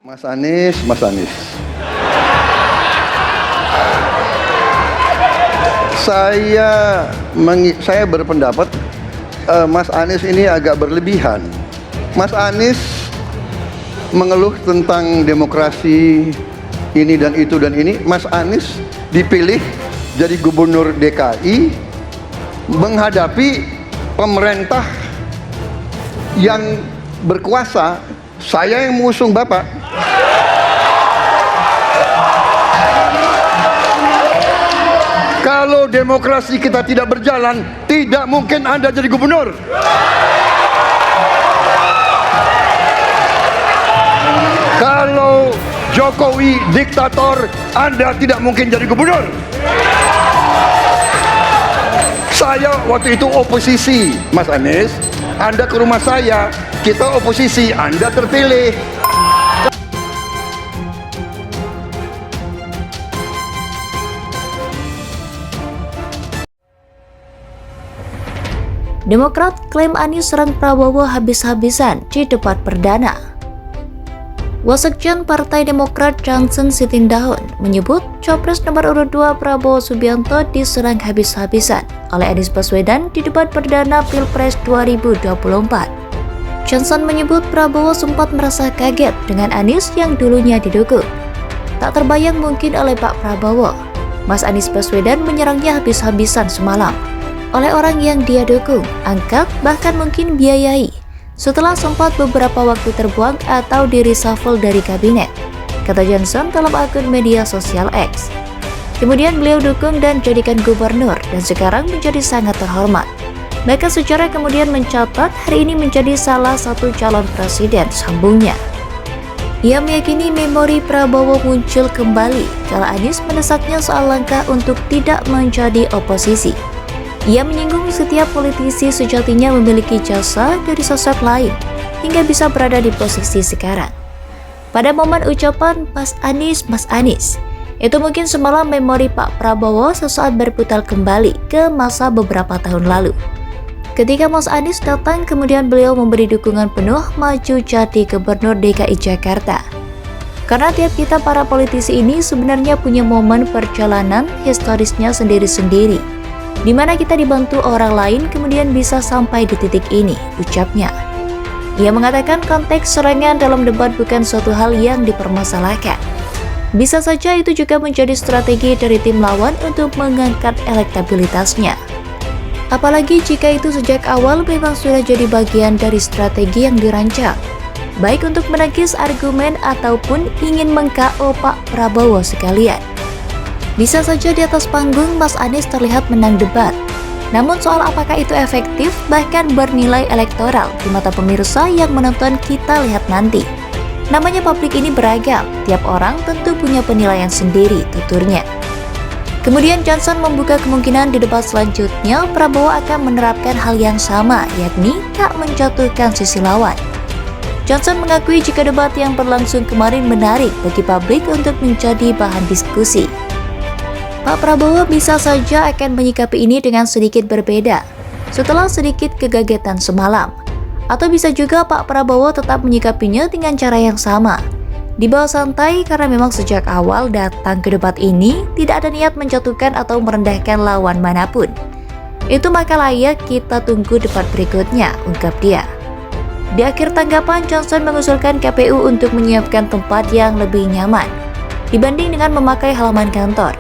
Mas Anies. Saya berpendapat Mas Anies ini agak berlebihan. Mas Anies mengeluh tentang demokrasi ini dan itu dan ini. Mas Anies dipilih jadi gubernur DKI menghadapi pemerintah yang berkuasa. Saya yang mengusung Bapak. Kalau demokrasi kita tidak berjalan, tidak mungkin Anda jadi gubernur. Kalau Jokowi diktator, Anda tidak mungkin jadi gubernur. Saya waktu itu oposisi, Mas Anies. Anda ke rumah saya, kita oposisi, Anda terpilih. Demokrat klaim Anies serang Prabowo habis-habisan di debat perdana. Wasekjen Partai Demokrat Johnson Sitindaun menyebut Capres nomor urut 2 Prabowo Subianto diserang habis-habisan oleh Anies Baswedan di debat perdana Pilpres 2024. Johnson menyebut Prabowo sempat merasa kaget dengan Anies yang dulunya didukung. Tak terbayang mungkin oleh Pak Prabowo, Mas Anies Baswedan menyerangnya habis-habisan semalam oleh orang yang dia dukung, angkat, bahkan mungkin biayai, setelah sempat beberapa waktu terbuang atau di-reshuffle dari kabinet, kata Johnson dalam akun media sosial X. Kemudian beliau dukung dan jadikan gubernur dan sekarang menjadi sangat terhormat. Bahkan secara kemudian mencatat hari ini menjadi salah satu calon presiden, sambungnya. Ia meyakini memori Prabowo muncul kembali kala Anies mendesaknya soal langkah untuk tidak menjadi oposisi. Ia menyinggung setiap politisi sejatinya memiliki jasa dari sosok lain hingga bisa berada di posisi sekarang. Pada momen ucapan Mas Anies, itu mungkin semalam memori Pak Prabowo sesaat berputar kembali ke masa beberapa tahun lalu. Ketika Mas Anies datang, kemudian beliau memberi dukungan penuh maju jadi Gubernur DKI Jakarta. Karena tiap kita para politisi ini sebenarnya punya momen perjalanan historisnya sendiri-sendiri, di mana kita dibantu orang lain kemudian bisa sampai di titik ini, ucapnya. Ia mengatakan konteks serangan dalam debat bukan suatu hal yang dipermasalahkan. Bisa saja itu juga menjadi strategi dari tim lawan untuk mengangkat elektabilitasnya. Apalagi jika itu sejak awal memang sudah jadi bagian dari strategi yang dirancang, baik untuk menangkis argumen ataupun ingin meng-KO Pak Prabowo sekalian. Bisa saja di atas panggung Mas Anies terlihat menang debat. Namun soal apakah itu efektif bahkan bernilai elektoral di mata pemirsa yang menonton kita lihat nanti. Namanya publik ini beragam, tiap orang tentu punya penilaian sendiri, tuturnya. Kemudian Johnson membuka kemungkinan di debat selanjutnya Prabowo akan menerapkan hal yang sama, yakni tak menjatuhkan sisi lawan. Johnson mengakui jika debat yang berlangsung kemarin menarik bagi publik untuk menjadi bahan diskusi. Pak Prabowo bisa saja akan menyikapi ini dengan sedikit berbeda setelah sedikit kegagetan semalam. Atau bisa juga Pak Prabowo tetap menyikapinya dengan cara yang sama, dibawa santai karena memang sejak awal datang ke debat ini tidak ada niat menjatuhkan atau merendahkan lawan manapun. Itu maka layak kita tunggu debat berikutnya, ungkap dia. Di akhir tanggapan, Johnson mengusulkan KPU untuk menyiapkan tempat yang lebih nyaman dibanding dengan memakai halaman kantor.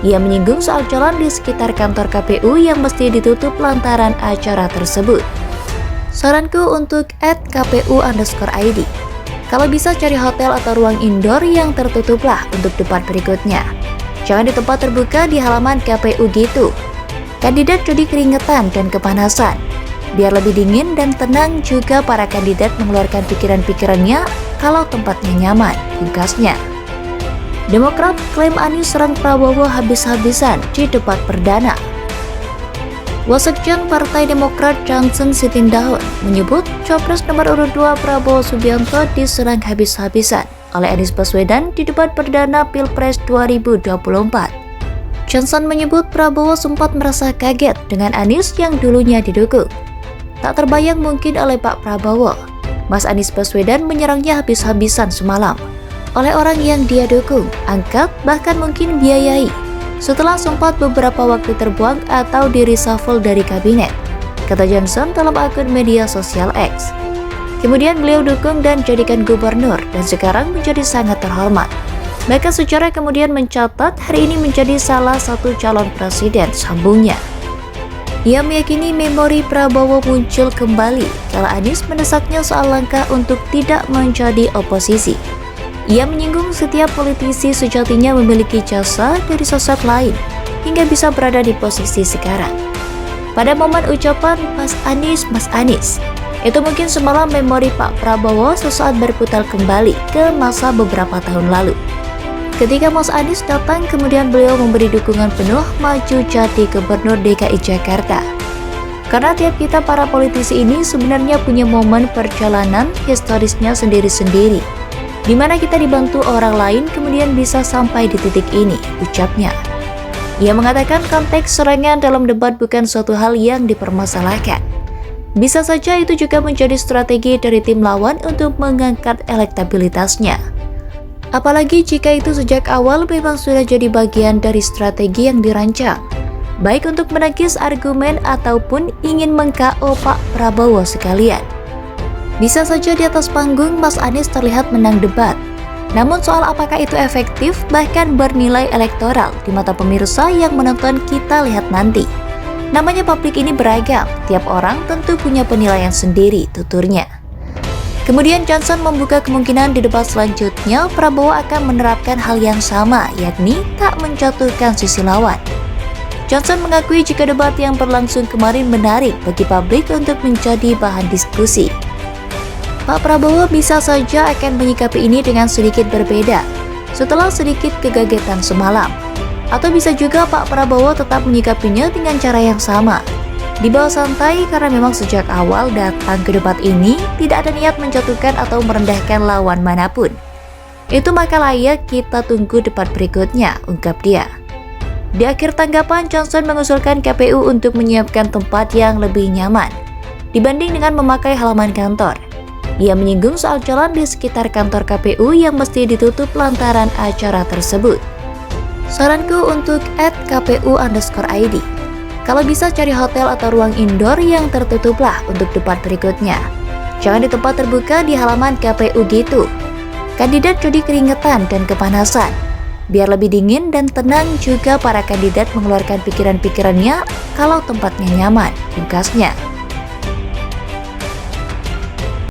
Ia menyinggung soal jalan di sekitar kantor KPU yang mesti ditutup lantaran acara tersebut. Saranku untuk @kpu_id. Kalau bisa cari hotel atau ruang indoor yang tertutuplah untuk debat berikutnya. Jangan di tempat terbuka di halaman KPU gitu. Kandidat jadi keringetan dan kepanasan. Biar lebih dingin dan tenang juga para kandidat mengeluarkan pikiran-pikirannya kalau tempatnya nyaman, pungkasnya. Demokrat klaim Anies serang Prabowo habis-habisan di debat perdana. Wasekjen Partai Demokrat Johnson Sitindaun menyebut Capres nomor urut 2 Prabowo Subianto diserang habis-habisan oleh Anies Baswedan di debat perdana Pilpres 2024. Johnson menyebut Prabowo sempat merasa kaget dengan Anies yang dulunya didukung. Tak terbayang mungkin oleh Pak Prabowo, Mas Anies Baswedan menyerangnya habis-habisan semalam oleh orang yang dia dukung, angkat, bahkan mungkin biayai. Setelah sempat beberapa waktu terbuang atau di-reshuffle dari kabinet, kata Johnson dalam akun media sosial X. Kemudian beliau dukung dan jadikan gubernur dan sekarang menjadi sangat terhormat. Bahkan secara kemudian mencatat hari ini menjadi salah satu calon presiden, sambungnya. Ia meyakini memori Prabowo muncul kembali kala Anies mendesaknya soal langkah untuk tidak menjadi oposisi. Ia menyinggung setiap politisi sejatinya memiliki jasa dari sosok lain hingga bisa berada di posisi sekarang. Pada momen ucapan Mas Anies, itu mungkin semalam memori Pak Prabowo sesaat berputar kembali ke masa beberapa tahun lalu. Ketika Mas Anies datang, kemudian beliau memberi dukungan penuh maju jadi Gubernur DKI Jakarta. Karena tiap kita para politisi ini sebenarnya punya momen perjalanan historisnya sendiri-sendiri, di mana kita dibantu orang lain kemudian bisa sampai di titik ini, ucapnya. Ia mengatakan konteks serangan dalam debat bukan suatu hal yang dipermasalahkan. Bisa saja itu juga menjadi strategi dari tim lawan untuk mengangkat elektabilitasnya. Apalagi jika itu sejak awal memang sudah jadi bagian dari strategi yang dirancang, baik untuk menangkis argumen ataupun ingin meng-KO Pak Prabowo sekalian. Bisa saja di atas panggung Mas Anies terlihat menang debat, namun soal apakah itu efektif bahkan bernilai elektoral di mata pemirsa yang menonton kita lihat nanti. Namanya publik ini beragam, tiap orang tentu punya penilaian sendiri, tuturnya. Kemudian Johnson membuka kemungkinan di debat selanjutnya Prabowo akan menerapkan hal yang sama, yakni tak menjatuhkan sisi lawan. Johnson mengakui jika debat yang berlangsung kemarin menarik bagi publik untuk menjadi bahan diskusi. Pak Prabowo bisa saja akan menyikapi ini dengan sedikit berbeda, setelah sedikit kegagetan semalam. Atau bisa juga Pak Prabowo tetap menyikapinya dengan cara yang sama, dibawa santai karena memang sejak awal datang ke debat ini tidak ada niat menjatuhkan atau merendahkan lawan manapun. Itu maka layak kita tunggu debat berikutnya, ungkap dia. Di akhir tanggapan, Johnson mengusulkan KPU untuk menyiapkan tempat yang lebih nyaman dibanding dengan memakai halaman kantor. Ia menyinggung soal jalan di sekitar kantor KPU yang mesti ditutup lantaran acara tersebut. Saranku untuk @kpu_id. Kalau bisa cari hotel atau ruang indoor yang tertutup lah untuk debat berikutnya. Jangan di tempat terbuka di halaman KPU gitu. Kandidat jadi keringetan dan kepanasan. Biar lebih dingin dan tenang juga para kandidat mengeluarkan pikiran-pikirannya kalau tempatnya nyaman, pungkasnya.